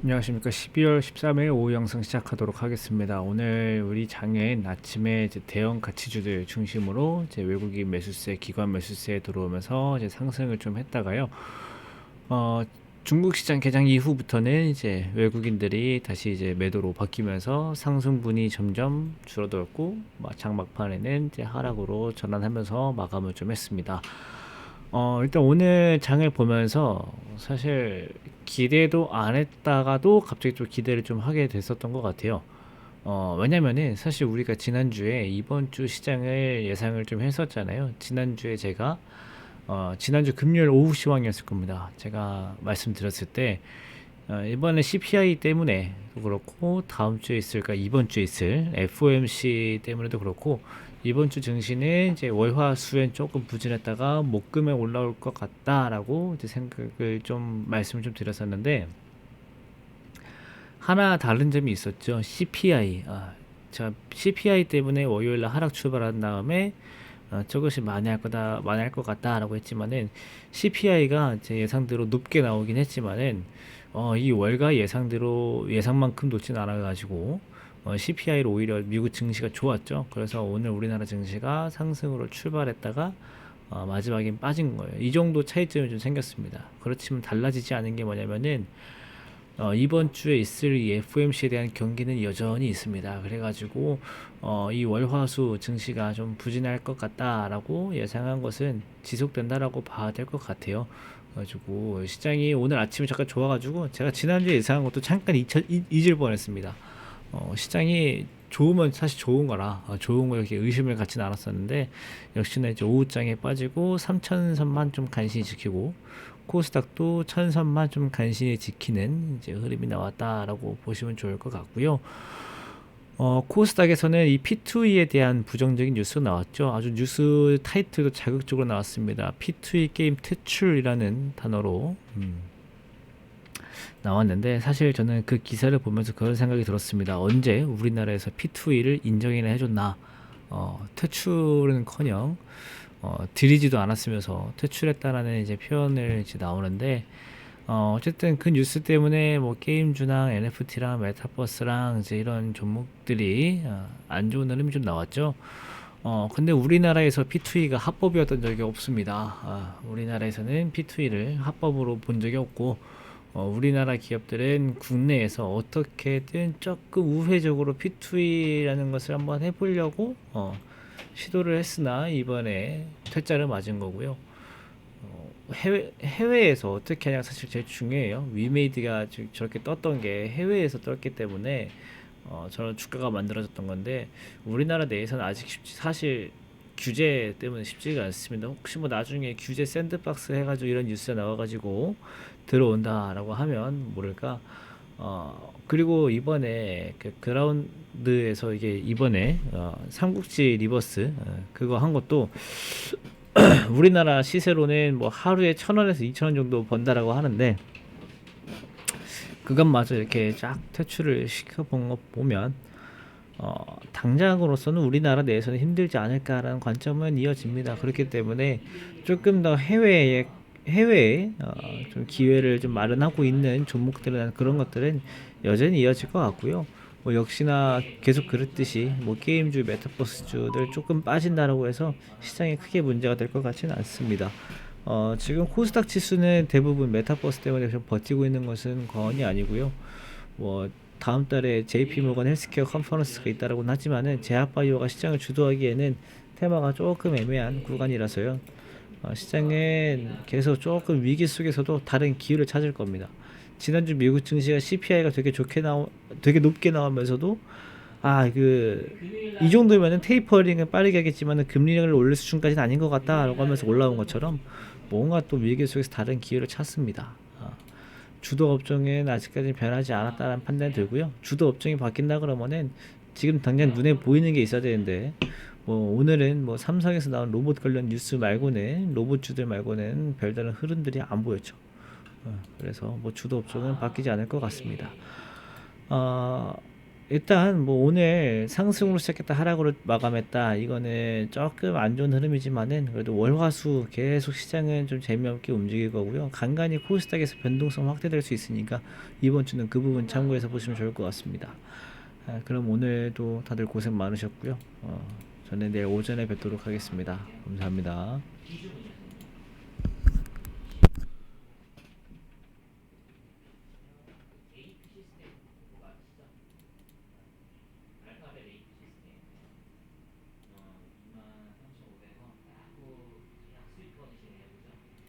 안녕하십니까. 12월 13일 오후 영상 시작하도록 하겠습니다. 오늘 우리 장외인 아침에 이제 대형 가치주들 중심으로 이제 외국인 매수세, 기관 매수세 들어오면서 이제 상승을 좀 했다가요. 어, 중국 시장 개장 이후부터는 이제 외국인들이 다시 이제 매도로 바뀌면서 상승분이 점점 줄어들었고, 장 막판에는 이제 하락으로 전환하면서 마감을 좀 했습니다. 일단 오늘 장을 보면서 사실 기대도 안 했다가도 갑자기 좀 기대를 좀 하게 됐었던 것 같아요. 왜냐면은 사실 우리가 지난주에 이번 주 시장을 예상을 좀 했었잖아요. 지난주에 제가 지난주 금요일 오후 시황이었을 겁니다. 제가 말씀드렸을 때 이번에 CPI 때문에 그렇고 다음 주에 있을까 이번 주에 있을 FOMC 때문에도 그렇고 이번 주 증시는 이제 월화수엔 조금 부진했다가 목금에 올라올 것 같다라고 이제 생각을 좀 말씀을 좀 드렸었는데 하나 다른 점이 있었죠. CPI. 제가 CPI 때문에 월요일날 하락 출발한 다음에 저것이 많이 할 것 같다라고 했지만은 CPI가 제 예상대로 높게 나오긴 했지만은 이 월가 예상대로 예상만큼 높진 않아가지고 CPI로 오히려 미국 증시가 좋았죠. 그래서 오늘 우리나라 증시가 상승으로 출발했다가 마지막엔 빠진 거예요. 이 정도 차이점이 좀 생겼습니다. 그렇지만 달라지지 않은 게 뭐냐면은 이번 주에 있을 이 FOMC에 대한 경기는 여전히 있습니다. 그래가지고 이 월화수 증시가 좀 부진할 것 같다라고 예상한 것은 지속된다라고 봐야 될 것 같아요. 그래가지고 시장이 오늘 아침에 잠깐 좋아가지고 제가 지난주에 예상한 것도 잠깐 잊을 뻔했습니다. 시장이 좋으면 사실 좋은 거라 좋은 거 이렇게 의심을 갖지는 않았었는데 역시나 이제 오후장에 빠지고 3천선만 좀 간신히 지키고 코스닥도 1000선만 좀 간신히 지키는 이제 흐름이 나왔다라고 보시면 좋을 것 같고요. 코스닥에서는 이 P2E에 대한 부정적인 뉴스가 나왔죠. 아주 뉴스 타이틀도 자극적으로 나왔습니다. P2E 게임 퇴출이라는 단어로 나왔는데 사실 저는 그 기사를 보면서 그런 생각이 들었습니다. 언제 우리나라에서 P2E를 인정이나 해줬나? 퇴출은커녕 들이지도 않았으면서 퇴출했다라는 이제 표현을 이제 나오는데 어쨌든 그 뉴스 때문에 뭐 게임주랑 NFT랑 메타버스랑 이제 이런 종목들이 안 좋은 흐름이 좀 나왔죠. 근데 우리나라에서 P2E가 합법이었던 적이 없습니다. 우리나라에서는 P2E를 합법으로 본 적이 없고 우리나라 기업들은 국내에서 어떻게든 조금 우회적으로 P2E라는 것을 한번 해보려고 시도를 했으나 이번에 퇴짜를 맞은 거고요. 해외에서 어떻게 하냐 사실 제일 중요해요. 위메이드가 저렇게 떴던 게 해외에서 떴기 때문에 저런 주가가 만들어졌던 건데 우리나라 내에서는 아직 사실 규제 때문에 쉽지가 않습니다. 혹시 뭐 나중에 규제 샌드박스 해가지고 이런 뉴스가 나와가지고 들어온다라고 하면 모를까. 그리고 이번에 그 그라운드에서 이게 이번에 삼국지 리버스 그거 한 것도 우리나라 시세로는 뭐 하루에 1,000원에서 2,000원 정도 번다라고 하는데 그것마저 이렇게 쫙 퇴출을 시켜본 거 보면 당장으로서는 우리나라 내에서는 힘들지 않을까라는 관점은 이어집니다. 그렇기 때문에 조금 더 해외에 좀 기회를 좀 마련하고 있는 종목들은 그런 것들은 여전히 이어질 것 같고요. 뭐 역시나 계속 그랬듯이 뭐 게임주, 메타버스주들 조금 빠진다라고 해서 시장에 크게 문제가 될 것 같지는 않습니다. 지금 코스닥 지수는 대부분 메타버스 때문에 좀 버티고 있는 것은 거의 아니고요. 뭐 다음 달에 JP 모건 헬스케어 컨퍼런스가 있다라고는 하지만은 제약바이오가 시장을 주도하기에는 테마가 조금 애매한 구간이라서요. 시장은 계속 조금 위기 속에서도 다른 기회를 찾을 겁니다. 지난주 미국 증시가 CPI가 되게 높게 나오면서도 이 정도면은 테이퍼링은 빠르게 하겠지만은 금리를 올릴 수준까지는 아닌 것 같다라고 하면서 올라온 것처럼 뭔가 또 위기 속에서 다른 기회를 찾습니다. 주도 업종은 아직까지 변하지 않았다는 판단이 들고요. 주도 업종이 바뀐다 그러면은 지금 당장 눈에 보이는 게 있어야 되는데 뭐 오늘은 뭐 삼성에서 나온 로봇 관련 뉴스 말고는 로봇주들 말고는 별다른 흐름들이 안 보였죠. 그래서 뭐 주도 업종은 바뀌지 않을 것 같습니다. 어, 일단 뭐 오늘 상승으로 시작했다 하락으로 마감했다 이거는 조금 안 좋은 흐름이지만은 그래도 월화수 계속 시장은 좀 재미없게 움직일 거고요. 간간히 코스닥에서 변동성 확대될 수 있으니까 이번 주는 그 부분 참고해서 보시면 좋을 것 같습니다. 그럼 오늘도 다들 고생 많으셨고요. 저는 내일 오전에 뵙도록 하겠습니다. 감사합니다.